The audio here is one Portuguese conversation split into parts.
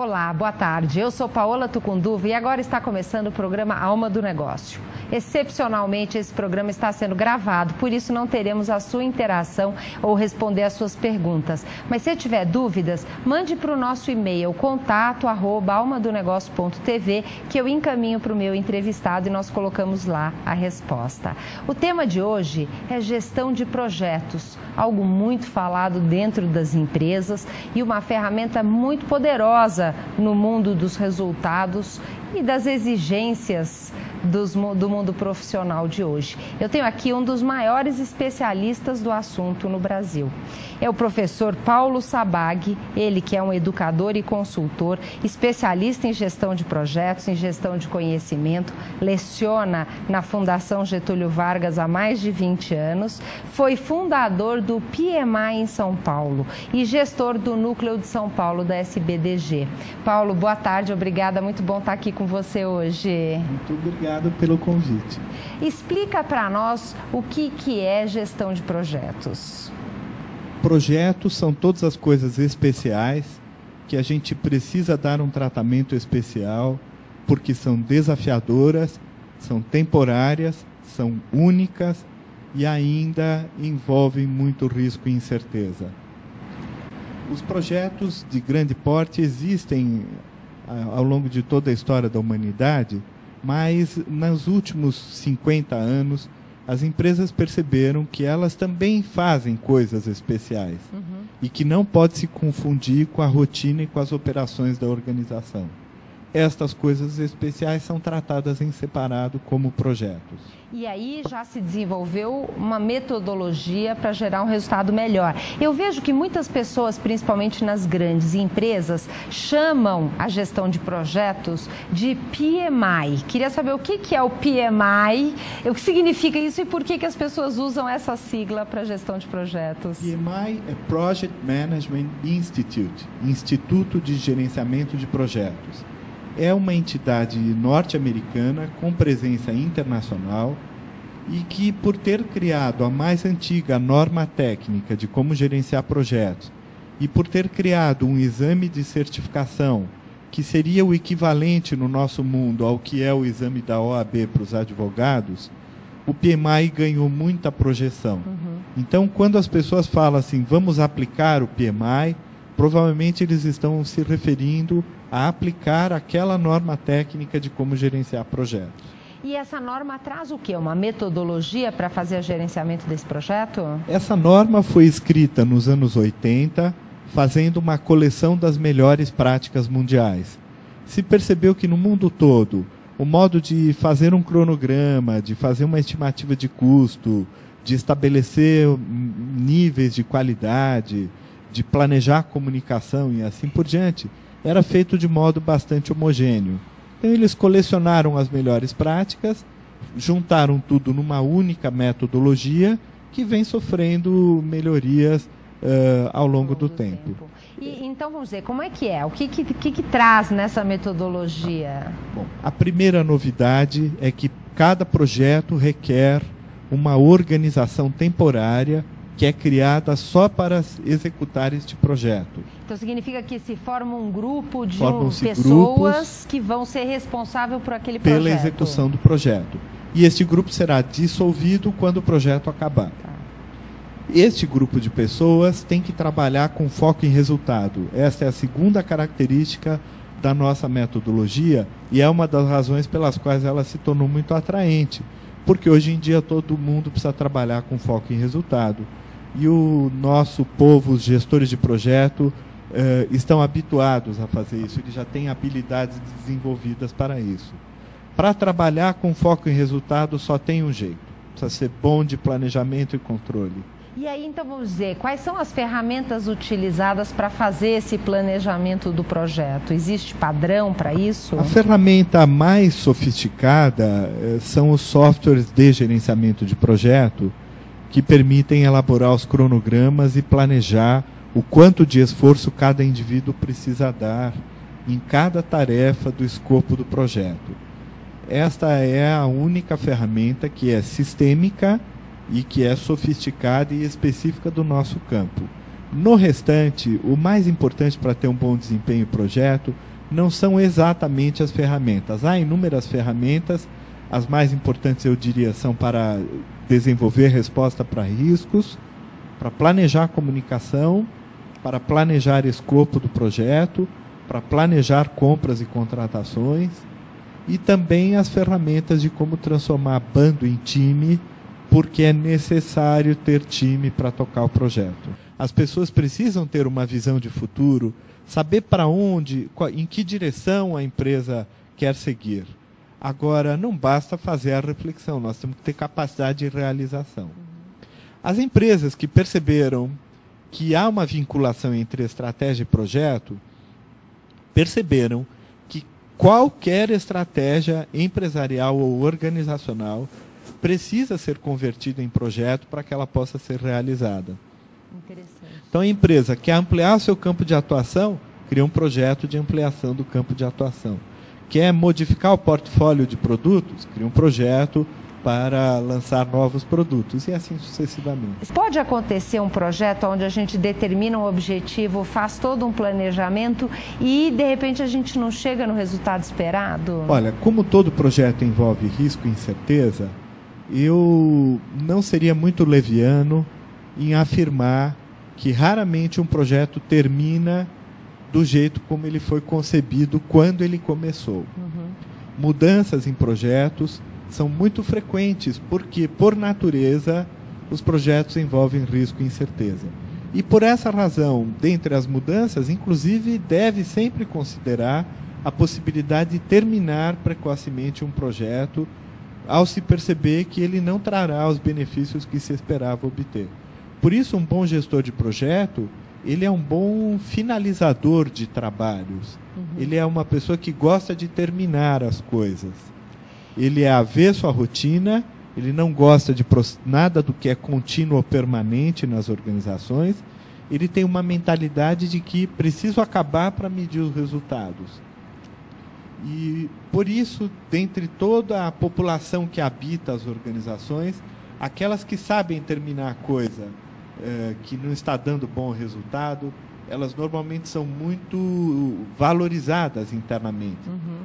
Olá, boa tarde. Eu sou Paola Tucunduva e agora está começando o programa Alma do Negócio. Excepcionalmente, esse programa está sendo gravado, por isso não teremos a sua interação ou responder as suas perguntas. Mas se tiver dúvidas, mande para o nosso e-mail contato@almadonegócio.tv que eu encaminho para o meu entrevistado e nós colocamos lá a resposta. O tema de hoje é gestão de projetos, algo muito falado dentro das empresas e uma ferramenta muito poderosa no mundo dos resultados e das exigências do mundo profissional de hoje. Eu tenho aqui um dos maiores especialistas do assunto no Brasil. É o professor Paulo Sabag, ele que é um educador e consultor, especialista em gestão de projetos, em gestão de conhecimento, leciona na Fundação Getúlio Vargas há mais de 20 anos, foi fundador do PMI em São Paulo e gestor do Núcleo de São Paulo da SBDG. Paulo, boa tarde, obrigada, muito bom estar aqui com você hoje. Muito obrigado pelo convite. Explica para nós o que é gestão de projetos. Projetos são todas as coisas especiais que a gente precisa dar um tratamento especial porque são desafiadoras, são temporárias, são únicas e ainda envolvem muito risco e incerteza. Os projetos de grande porte existem ao longo de toda a história da humanidade, mas nos últimos 50 anos as empresas perceberam que elas também fazem coisas especiais e que não pode se confundir com a rotina e com as operações da organização. Estas coisas especiais são tratadas em separado como projetos. E aí já se desenvolveu uma metodologia para gerar um resultado melhor. Eu vejo que muitas pessoas, principalmente nas grandes empresas, chamam a gestão de projetos de PMI. Queria saber o que é o PMI, o que significa isso e por que as pessoas usam essa sigla para gestão de projetos. PMI é Project Management Institute, Instituto de Gerenciamento de Projetos. É uma entidade norte-americana com presença internacional e que, por ter criado a mais antiga norma técnica de como gerenciar projetos e por ter criado um exame de certificação que seria o equivalente no nosso mundo ao que é o exame da OAB para os advogados, o PMI ganhou muita projeção. Então, quando as pessoas falam assim, vamos aplicar o PMI, provavelmente eles estão se referindo a aplicar aquela norma técnica de como gerenciar projetos. E essa norma traz o quê? Uma metodologia para fazer o gerenciamento desse projeto? Essa norma foi escrita nos anos 80, fazendo uma coleção das melhores práticas mundiais. Se percebeu que no mundo todo, o modo de fazer um cronograma, de fazer uma estimativa de custo, de estabelecer níveis de qualidade, de planejar a comunicação e assim por diante, era feito de modo bastante homogêneo. Então eles colecionaram as melhores práticas, juntaram tudo numa única metodologia que vem sofrendo melhorias ao longo do tempo. E, então vamos dizer, como é que é? O que traz nessa metodologia? Bom, a primeira novidade é que cada projeto requer uma organização temporária que é criada só para executar este projeto. Então significa que se forma um grupo de pessoas que vão ser responsáveis por aquele projeto. Pela execução do projeto. E este grupo será dissolvido quando o projeto acabar. Tá. Este grupo de pessoas tem que trabalhar com foco em resultado. Esta é a segunda característica da nossa metodologia e é uma das razões pelas quais ela se tornou muito atraente. Porque hoje em dia todo mundo precisa trabalhar com foco em resultado. E o nosso povo, os gestores de projeto, estão habituados a fazer isso, eles já têm habilidades desenvolvidas para isso. Para trabalhar com foco em resultado só tem um jeito, precisa ser bom de planejamento e controle. E aí, então, vamos dizer, quais são as ferramentas utilizadas para fazer esse planejamento do projeto? Existe padrão para isso? A ferramenta mais sofisticada são os softwares de gerenciamento de projeto, que permitem elaborar os cronogramas e planejar o quanto de esforço cada indivíduo precisa dar em cada tarefa do escopo do projeto. Esta é a única ferramenta que é sistêmica e que é sofisticada e específica do nosso campo. No restante, o mais importante para ter um bom desempenho em projeto não são exatamente as ferramentas. Há inúmeras ferramentas, as mais importantes, eu diria, são para desenvolver resposta para riscos, para planejar a comunicação, para planejar escopo do projeto, para planejar compras e contratações, e também as ferramentas de como transformar bando em time, porque é necessário ter time para tocar o projeto. As pessoas precisam ter uma visão de futuro, saber para onde, em que direção a empresa quer seguir. Agora, não basta fazer a reflexão, nós temos que ter capacidade de realização. As empresas que perceberam que há uma vinculação entre estratégia e projeto, perceberam que qualquer estratégia empresarial ou organizacional precisa ser convertida em projeto para que ela possa ser realizada. Interessante. Então, a empresa quer ampliar o seu campo de atuação, cria um projeto de ampliação do campo de atuação. Quer modificar o portfólio de produtos, cria um projeto para lançar novos produtos, e assim sucessivamente. Pode acontecer um projeto onde a gente determina um objetivo, faz todo um planejamento e, de repente, a gente não chega no resultado esperado? Olha, como todo projeto envolve risco e incerteza, eu não seria muito leviano em afirmar que raramente um projeto termina do jeito como ele foi concebido quando ele começou. Mudanças em projetos são muito frequentes, porque, por natureza, os projetos envolvem risco e incerteza. E, por essa razão, dentre as mudanças, inclusive, deve sempre considerar a possibilidade de terminar precocemente um projeto, ao se perceber que ele não trará os benefícios que se esperava obter. Por isso, um bom gestor de projeto, ele é um bom finalizador de trabalhos. Ele é uma pessoa que gosta de terminar as coisas. Ele é avesso à rotina, ele não gosta de nada do que é contínuo ou permanente nas organizações. Ele tem uma mentalidade de que preciso acabar para medir os resultados. E, por isso, dentre toda a população que habita as organizações, aquelas que sabem terminar a coisa que não está dando bom resultado, elas normalmente são muito valorizadas internamente.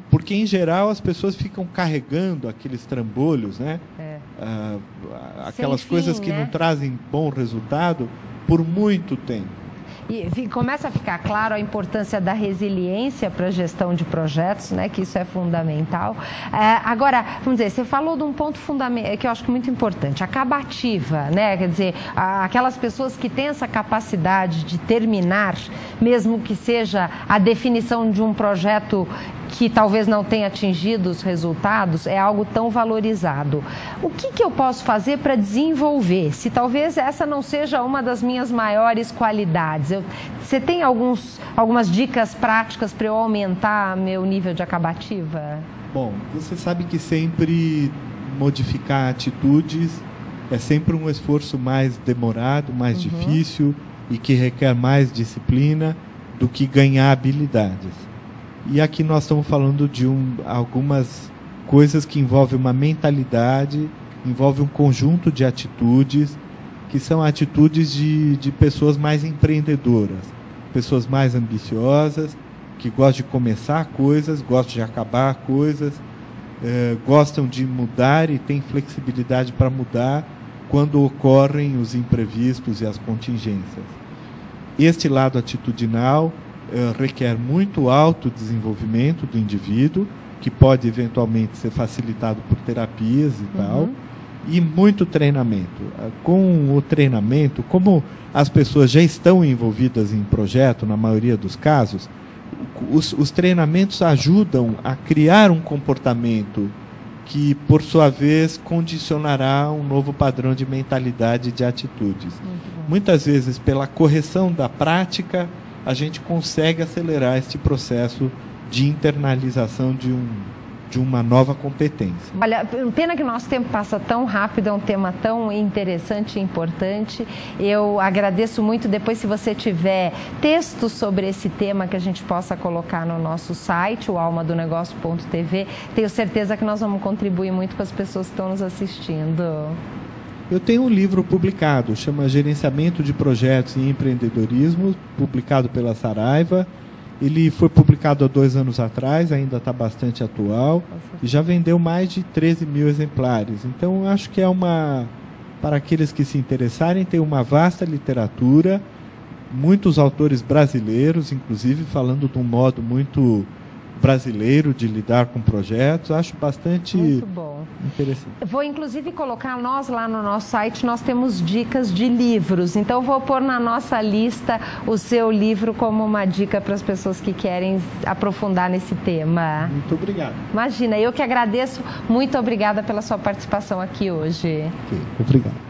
Porque, em geral, as pessoas ficam carregando aqueles trambolhos, né? Aquelas coisas que não trazem bom resultado por muito tempo. E começa a ficar claro a importância da resiliência para a gestão de projetos, né, que isso é fundamental. Agora, vamos dizer, você falou de um ponto fundamental que eu acho muito importante, a acabativa, né? Quer dizer, aquelas pessoas que têm essa capacidade de terminar, mesmo que seja a definição de um projeto que talvez não tenha atingido os resultados, é algo tão valorizado. O que eu posso fazer para desenvolver? Se talvez essa não seja uma das minhas maiores qualidades. Você tem algumas dicas práticas para eu aumentar meu nível de acabativa? Bom, você sabe que sempre modificar atitudes é sempre um esforço mais demorado, mais difícil e que requer mais disciplina do que ganhar habilidades. E aqui nós estamos falando de algumas coisas que envolvem uma mentalidade, envolve um conjunto de atitudes, que são atitudes de pessoas mais empreendedoras, pessoas mais ambiciosas, que gostam de começar coisas, gostam de acabar coisas, gostam de mudar e têm flexibilidade para mudar quando ocorrem os imprevistos e as contingências. Este lado atitudinal requer muito autodesenvolvimento do indivíduo, que pode eventualmente ser facilitado por terapias e tal, e muito treinamento. Com o treinamento, como as pessoas já estão envolvidas em projeto, na maioria dos casos, os treinamentos ajudam a criar um comportamento que, por sua vez, condicionará um novo padrão de mentalidade e de atitudes. Muitas vezes, pela correção da prática, a gente consegue acelerar este processo de internalização de uma nova competência. Olha, pena que o nosso tempo passa tão rápido, é um tema tão interessante e importante. Eu agradeço muito. Depois, se você tiver textos sobre esse tema que a gente possa colocar no nosso site, o almadonegócio.tv, tenho certeza que nós vamos contribuir muito com as pessoas que estão nos assistindo. Eu tenho um livro publicado, chama Gerenciamento de Projetos e Empreendedorismo, publicado pela Saraiva, Ele foi publicado há 2 anos atrás, ainda está bastante atual, e já vendeu mais de 13 mil exemplares. Então, acho que para aqueles que se interessarem, tem uma vasta literatura, muitos autores brasileiros, inclusive falando de um modo muito brasileiro de lidar com projetos. Acho bastante interessante. Vou inclusive colocar, nós lá no nosso site, nós temos dicas de livros, então vou pôr na nossa lista o seu livro como uma dica para as pessoas que querem aprofundar nesse tema. Muito obrigado. Imagina, eu que agradeço, muito obrigada pela sua participação aqui hoje. Okay, obrigado.